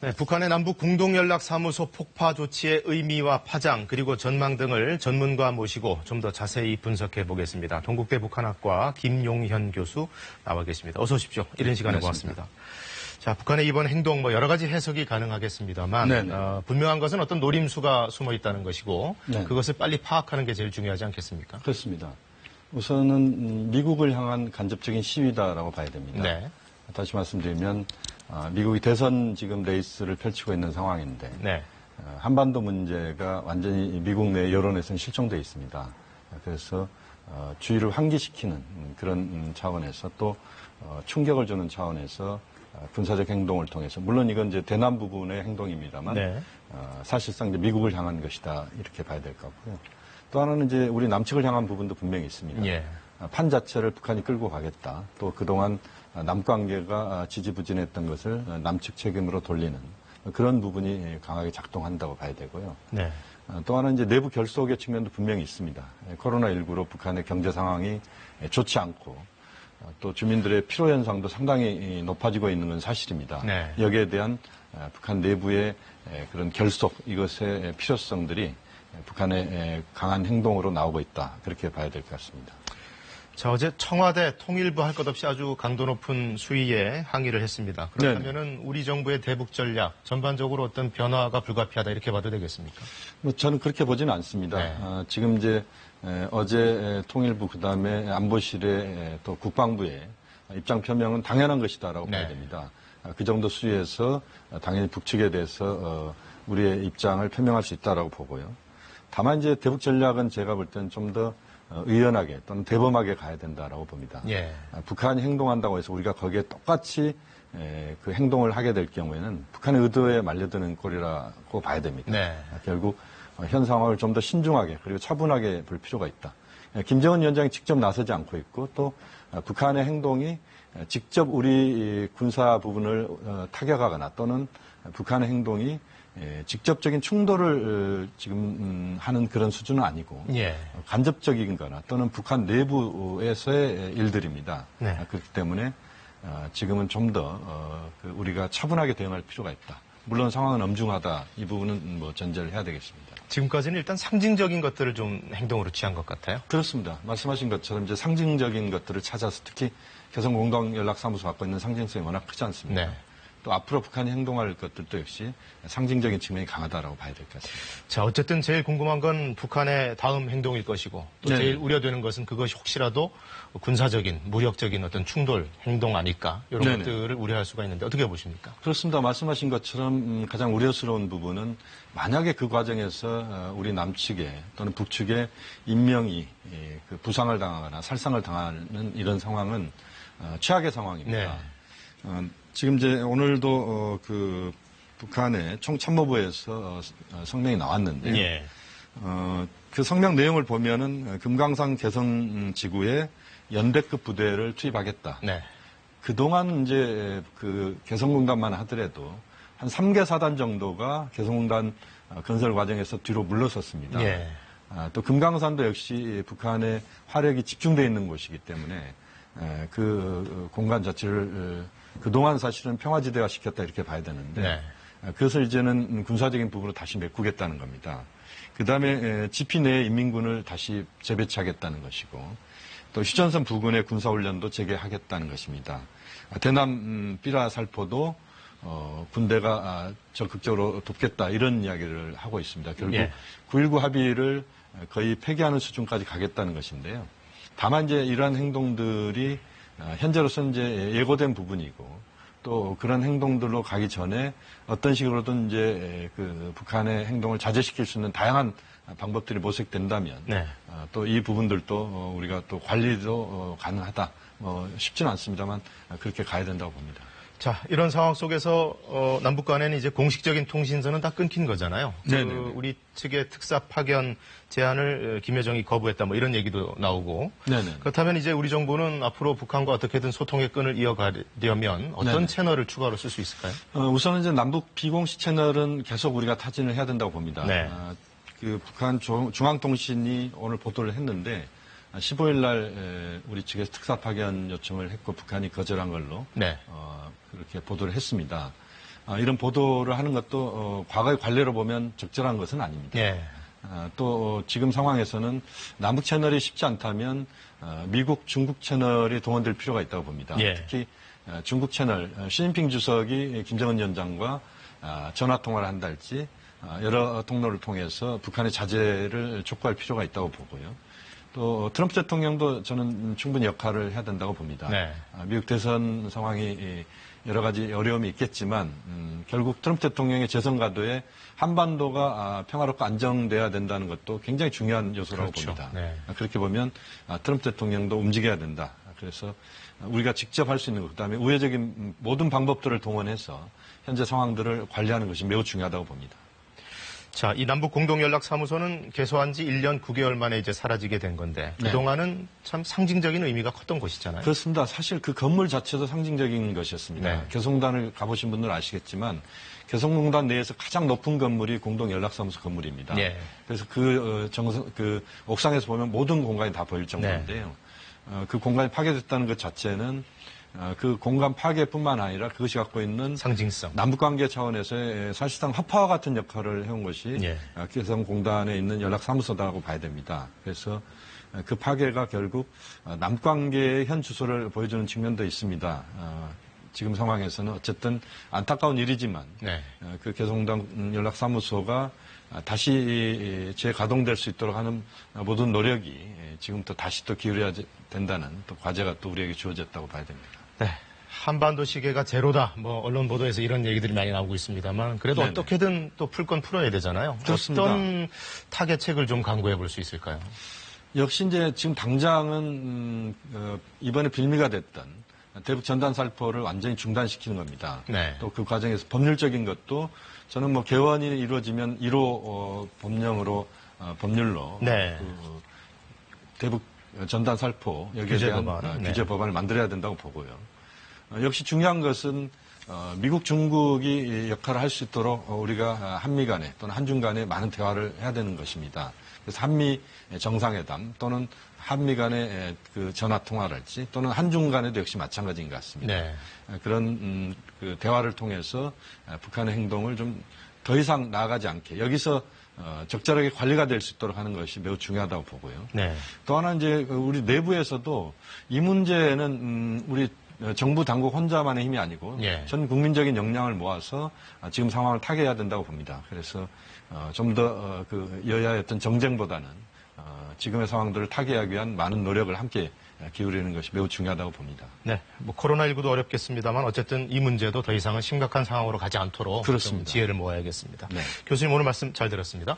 네, 북한의 남북 공동연락사무소 폭파 조치의 의미와 파장 그리고 전망 등을 전문가 모시고 좀 더 자세히 분석해 보겠습니다. 동국대 북한학과 김용현 교수 나와 계십니다. 어서 오십시오. 이런 시간에 고맙습니다. 자, 북한의 이번 행동 여러 가지 해석이 가능하겠습니다만 분명한 것은 어떤 노림수가 숨어 있다는 것이고 그것을 빨리 파악하는 게 제일 중요하지 않겠습니까? 그렇습니다. 우선은 미국을 향한 간접적인 시위다라고 봐야 됩니다. 네. 다시 말씀드리면 미국이 대선 지금 레이스를 펼치고 있는 상황인데 한반도 문제가 완전히 미국 내 여론에서는 실종되어 있습니다. 그래서 주의를 환기시키는 그런 차원에서 또 충격을 주는 차원에서 군사적 행동을 통해서 물론 이건 이제 대남 부분의 행동입니다만 사실상 이제 미국을 향한 것이다 이렇게 봐야 될 것 같고요. 또 하나는 이제 우리 남측을 향한 부분도 분명히 있습니다. 판 자체를 북한이 끌고 가겠다. 또 그동안 남관계가 지지부진했던 것을 남측 책임으로 돌리는 그런 부분이 강하게 작동한다고 봐야 되고요. 또 하나는 이제 내부 결속의 측면도 분명히 있습니다. 코로나19로 북한의 경제 상황이 좋지 않고 또 주민들의 피로 현상도 상당히 높아지고 있는 건 사실입니다. 여기에 대한 북한 내부의 그런 결속 이것의 필요성들이 북한의 강한 행동으로 나오고 있다. 그렇게 봐야 될 것 같습니다. 자, 어제 청와대 통일부 할 것 없이 아주 강도 높은 수위에 항의를 했습니다. 그렇다면은 우리 정부의 대북 전략 전반적으로 어떤 변화가 불가피하다 이렇게 봐도 되겠습니까? 저는 그렇게 보지는 않습니다. 지금 이제 어제 통일부 그다음에 안보실에 또 국방부의 입장 표명은 당연한 것이다라고 봐야 됩니다. 그 정도 수위에서 당연히 북측에 대해서 우리의 입장을 표명할 수 있다라고 보고요. 다만 이제 대북 전략은 제가 볼 때는 좀 더 의연하게 또는 대범하게 가야 된다라고 봅니다. 북한이 행동한다고 해서 우리가 거기에 똑같이 그 행동을 하게 될 경우에는 북한의 의도에 말려드는 꼴이라고 봐야 됩니다. 결국 현 상황을 좀 더 신중하게 그리고 차분하게 볼 필요가 있다. 김정은 위원장이 직접 나서지 않고 있고 또 북한의 행동이 직접 우리 군사 부분을 타격하거나 또는 북한의 행동이 직접적인 충돌을 지금 하는 그런 수준은 아니고 간접적인 거나 또는 북한 내부에서의 일들입니다. 그렇기 때문에 지금은 좀 더 우리가 차분하게 대응할 필요가 있다. 물론 상황은 엄중하다. 이 부분은 전제를 해야 되겠습니다. 지금까지는 일단 상징적인 것들을 좀 행동으로 취한 것 같아요. 그렇습니다. 말씀하신 것처럼 이제 상징적인 것들을 찾아서 특히 개성공동연락사무소 갖고 있는 상징성이 워낙 크지 않습니까? 또 앞으로 북한이 행동할 것들도 역시 상징적인 측면이 강하다라고 봐야 될 것 같습니다. 자, 어쨌든 제일 궁금한 건 북한의 다음 행동일 것이고 또 제일 우려되는 것은 그것이 혹시라도 군사적인, 무력적인 어떤 충돌 행동 아닐까 이런 것들을 우려할 수가 있는데 어떻게 보십니까? 그렇습니다. 말씀하신 것처럼 가장 우려스러운 부분은 만약에 그 과정에서 우리 남측에 또는 북측에 인명이 그 부상을 당하거나 살상을 당하는 이런 상황은 최악의 상황입니다. 지금 이제 오늘도 그 북한의 총참모부에서 성명이 나왔는데 그 성명 내용을 보면은 금강산 개성 지구에 연대급 부대를 투입하겠다. 그동안 이제 그 개성공단만 하더라도 한 3개 사단 정도가 개성공단 건설 과정에서 뒤로 물러섰습니다. 또 금강산도 역시 북한의 화력이 집중되어 있는 곳이기 때문에 그 공간 자체를 그동안 사실은 평화지대화 시켰다 이렇게 봐야 되는데 그것을 이제는 군사적인 부분으로 다시 메꾸겠다는 겁니다. 그다음에 지피 내 인민군을 다시 재배치하겠다는 것이고 또 휴전선 부근의 군사훈련도 재개하겠다는 것입니다. 대남 삐라살포도 군대가 적극적으로 돕겠다 이런 이야기를 하고 있습니다. 결국 9.19 합의를 거의 폐기하는 수준까지 가겠다는 것인데요. 다만 이제 이러한 행동들이 현재로서는 이제 예고된 부분이고 또 그런 행동들로 가기 전에 어떤 식으로든 이제 그 북한의 행동을 자제시킬 수 있는 다양한 방법들이 모색된다면 또 이 부분들도 우리가 또 관리도 가능하다. 쉽지는 않습니다만 그렇게 가야 된다고 봅니다. 자, 이런 상황 속에서 남북 간에는 이제 공식적인 통신선은 다 끊긴 거잖아요. 우리 측의 특사 파견 제안을 김여정이 거부했다 뭐 이런 얘기도 나오고. 그렇다면 이제 우리 정부는 앞으로 북한과 어떻게든 소통의 끈을 이어가려면 어떤 채널을 추가로 쓸 수 있을까요? 우선은 이제 남북 비공식 채널은 계속 우리가 타진을 해야 된다고 봅니다. 그 북한 중앙통신이 오늘 보도를 했는데 15일 날 우리 측에서 특사 파견 요청을 했고 북한이 거절한 걸로 그렇게 보도를 했습니다. 이런 보도를 하는 것도 과거의 관례로 보면 적절한 것은 아닙니다. 예. 또 지금 상황에서는 남북 채널이 쉽지 않다면 미국, 중국 채널이 동원될 필요가 있다고 봅니다. 예. 특히 중국 채널, 시진핑 주석이 김정은 위원장과 전화 통화를 한다 할지 여러 통로를 통해서 북한의 자제를 촉구할 필요가 있다고 보고요. 또 트럼프 대통령도 저는 충분히 역할을 해야 된다고 봅니다. 네. 미국 대선 상황이 여러 가지 어려움이 있겠지만 결국 트럼프 대통령의 재선 가도에 한반도가 평화롭고 안정돼야 된다는 것도 굉장히 중요한 요소라고 그렇죠. 봅니다. 네. 그렇게 보면 트럼프 대통령도 움직여야 된다. 그래서 우리가 직접 할 수 있는 것, 그다음에 우회적인 모든 방법들을 동원해서 현재 상황들을 관리하는 것이 매우 중요하다고 봅니다. 자, 이 남북 공동연락사무소는 개소한 지 1년 9개월 만에 이제 사라지게 된 건데 그동안은 참 상징적인 의미가 컸던 곳이잖아요. 그렇습니다. 사실 그 건물 자체도 상징적인 것이었습니다. 네. 개성공단을 가보신 분들은 아시겠지만 개성공단 내에서 가장 높은 건물이 공동연락사무소 건물입니다. 네. 그래서 그 옥상에서 보면 모든 공간이 다 보일 정도인데요. 그 공간이 파괴됐다는 것 자체는 그 공간 파괴뿐만 아니라 그것이 갖고 있는 상징성. 남북관계 차원에서의 사실상 허파와 같은 역할을 해온 것이 예. 개성공단에 있는 연락사무소다라고 봐야 됩니다. 그래서 그 파괴가 결국 남북관계의 현 주소를 보여주는 측면도 있습니다. 지금 상황에서는 어쨌든 안타까운 일이지만 네. 그 개성공단 연락사무소가 다시 재가동될 수 있도록 하는 모든 노력이 지금부터 다시 또 기울여야 된다는 또 과제가 또 우리에게 주어졌다고 봐야 됩니다. 네. 한반도 시계가 제로다. 뭐 언론 보도에서 이런 얘기들이 많이 나오고 있습니다만 그래도 네네. 어떻게든 또 풀 건 풀어야 되잖아요. 그렇습니다. 어떤 타개책을 좀 강구해 볼 수 있을까요? 역시 이제 지금 당장은 이번에 빌미가 됐던 대북 전단 살포를 완전히 중단시키는 겁니다. 네. 또 그 과정에서 법률적인 것도 저는 뭐 개원이 이루어지면 1호 법률로 네. 그 대북 전단 살포 여기에 규제 대한 법안. 규제 법안을 만들어야 된다고 보고요. 역시 중요한 것은 미국, 중국이 역할을 할 수 있도록 우리가 한미 간에 또는 한중 간에 많은 대화를 해야 되는 것입니다. 그래서 한미 정상회담 또는 한미 간의 그 전화 통화랄지 또는 한중 간에도 역시 마찬가지인 것 같습니다. 네. 그런 그 대화를 통해서 북한의 행동을 좀 더 이상 나아가지 않게 여기서 적절하게 관리가 될 수 있도록 하는 것이 매우 중요하다고 보고요. 네. 또 하나 이제 우리 내부에서도 이 문제는 우리 정부 당국 혼자만의 힘이 아니고 예. 전 국민적인 역량을 모아서 지금 상황을 타개해야 된다고 봅니다. 그래서 좀 더 그 여야의 어떤 정쟁보다는 지금의 상황들을 타개하기 위한 많은 노력을 함께 기울이는 것이 매우 중요하다고 봅니다. 네. 뭐 코로나19도 어렵겠습니다만 어쨌든 이 문제도 더 이상은 심각한 상황으로 가지 않도록 좀 그렇습니다. 지혜를 모아야겠습니다. 네. 교수님 오늘 말씀 잘 들었습니다.